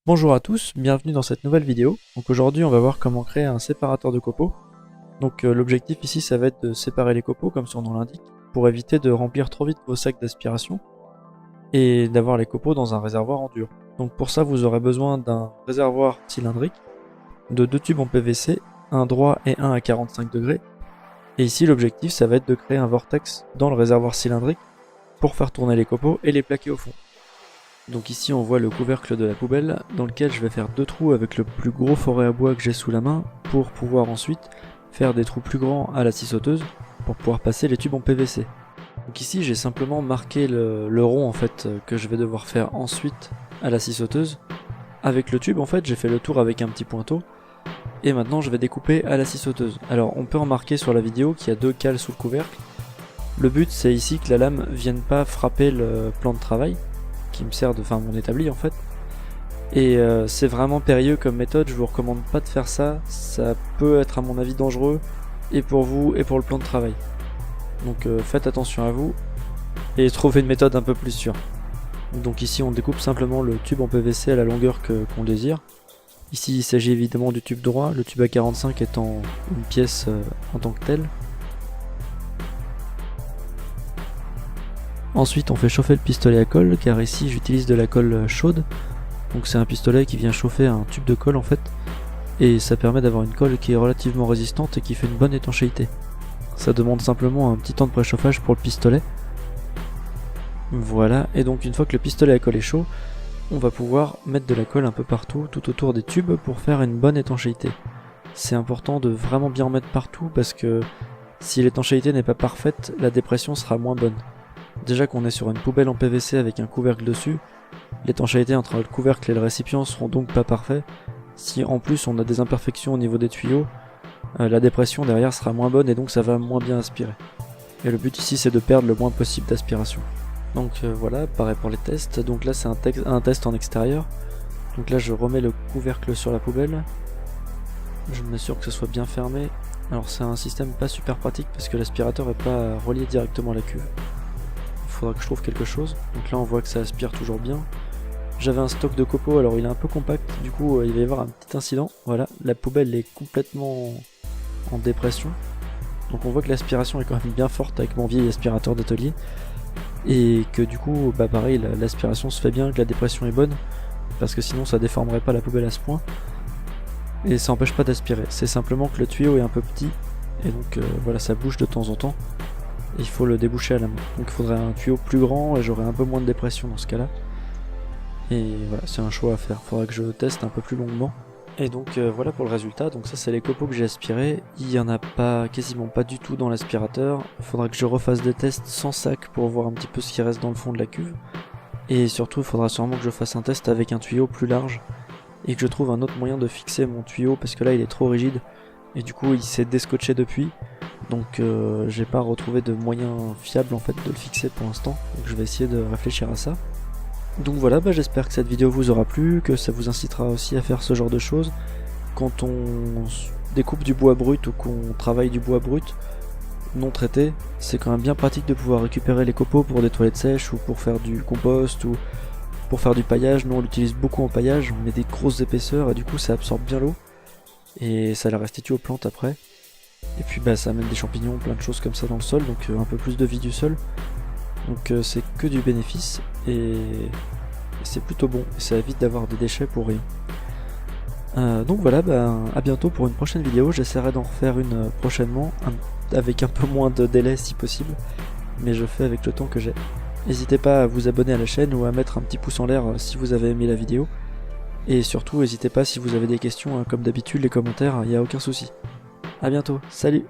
Bonjour à tous, bienvenue dans cette nouvelle vidéo. Donc aujourd'hui on va voir comment créer un séparateur de copeaux. Donc l'objectif ici ça va être de séparer les copeaux comme son nom l'indique, pour éviter de remplir trop vite vos sacs d'aspiration et d'avoir les copeaux dans un réservoir en dur. Donc pour ça vous aurez besoin d'un réservoir cylindrique, de deux tubes en PVC, un droit et un à 45 degrés. Et ici l'objectif ça va être de créer un vortex dans le réservoir cylindrique pour faire tourner les copeaux et les plaquer au fond. Donc ici on voit le couvercle de la poubelle dans lequel je vais faire deux trous avec le plus gros forêt à bois que j'ai sous la main pour pouvoir ensuite faire des trous plus grands à la scie sauteuse pour pouvoir passer les tubes en PVC. Donc ici j'ai simplement marqué le rond en fait que je vais devoir faire ensuite à la scie sauteuse. Avec le tube en fait j'ai fait le tour avec un petit pointeau et maintenant je vais découper à la scie sauteuse. Alors on peut remarquer sur la vidéo qu'il y a deux cales sous le couvercle. Le but c'est ici que la lame vienne pas frapper le plan de travail qui me sert de mon établi en fait, et c'est vraiment périlleux comme méthode, je vous recommande pas de faire ça, ça peut être à mon avis dangereux et pour vous et pour le plan de travail, donc faites attention à vous et trouvez une méthode un peu plus sûre. Donc ici on découpe simplement le tube en PVC à la longueur qu'on désire. Ici il s'agit évidemment du tube droit, le tube à 45 étant une pièce en tant que telle. Ensuite on fait chauffer le pistolet à colle, car ici j'utilise de la colle chaude. Donc c'est un pistolet qui vient chauffer un tube de colle en fait. Et ça permet d'avoir une colle qui est relativement résistante et qui fait une bonne étanchéité. Ça demande simplement un petit temps de préchauffage pour le pistolet. Voilà, et donc une fois que le pistolet à colle est chaud, on va pouvoir mettre de la colle un peu partout, tout autour des tubes pour faire une bonne étanchéité. C'est important de vraiment bien en mettre partout parce que si l'étanchéité n'est pas parfaite, la dépression sera moins bonne. Déjà qu'on est sur une poubelle en PVC avec un couvercle dessus, l'étanchéité entre le couvercle et le récipient seront donc pas parfaits. Si en plus on a des imperfections au niveau des tuyaux, la dépression derrière sera moins bonne et donc ça va moins bien aspirer. Et le but ici c'est de perdre le moins possible d'aspiration. Donc voilà, pareil pour les tests. Donc là c'est un test en extérieur. Donc là je remets le couvercle sur la poubelle. Je m'assure que ce soit bien fermé. Alors c'est un système pas super pratique parce que l'aspirateur n'est pas relié directement à la cuve. Faudra que je trouve quelque chose. Donc là on voit que ça aspire toujours bien. J'avais un stock de copeaux, alors il est un peu compact, du coup il va y avoir un petit incident. Voilà, la poubelle est complètement en dépression. Donc on voit que l'aspiration est quand même bien forte avec mon vieil aspirateur d'atelier. Et que du coup, pareil, l'aspiration se fait bien, que la dépression est bonne. Parce que sinon ça déformerait pas la poubelle à ce point. Et ça n'empêche pas d'aspirer, c'est simplement que le tuyau est un peu petit. Et donc voilà, ça bouge de temps en temps. Il faut le déboucher à la main. Donc il faudrait un tuyau plus grand et j'aurai un peu moins de dépression dans ce cas là. Et voilà, c'est un choix à faire, il faudra que je teste un peu plus longuement. Et donc voilà pour le résultat. Donc ça c'est les copeaux que j'ai aspirés. Il y en a quasiment pas du tout dans l'aspirateur. Il faudra que je refasse des tests sans sac pour voir un petit peu ce qui reste dans le fond de la cuve. Et surtout il faudra sûrement que je fasse un test avec un tuyau plus large et que je trouve un autre moyen de fixer mon tuyau parce que là il est trop rigide et du coup il s'est déscotché depuis. Donc j'ai pas retrouvé de moyen fiable en fait de le fixer pour l'instant, donc je vais essayer de réfléchir à ça. Donc voilà, j'espère que cette vidéo vous aura plu, que ça vous incitera aussi à faire ce genre de choses. Quand on découpe du bois brut ou qu'on travaille du bois brut non traité, c'est quand même bien pratique de pouvoir récupérer les copeaux pour des toilettes sèches ou pour faire du compost ou pour faire du paillage. Nous on l'utilise beaucoup en paillage, on met des grosses épaisseurs et du coup ça absorbe bien l'eau et ça la restitue aux plantes après. Et puis ça amène des champignons, plein de choses comme ça dans le sol, donc un peu plus de vie du sol. Donc c'est que du bénéfice et c'est plutôt bon, et ça évite d'avoir des déchets pour rien. Donc voilà, à bientôt pour une prochaine vidéo, j'essaierai d'en refaire une prochainement, avec un peu moins de délai si possible, mais je fais avec le temps que j'ai. N'hésitez pas à vous abonner à la chaîne ou à mettre un petit pouce en l'air si vous avez aimé la vidéo. Et surtout n'hésitez pas si vous avez des questions, comme d'habitude les commentaires, il n'y a aucun souci. A bientôt, salut!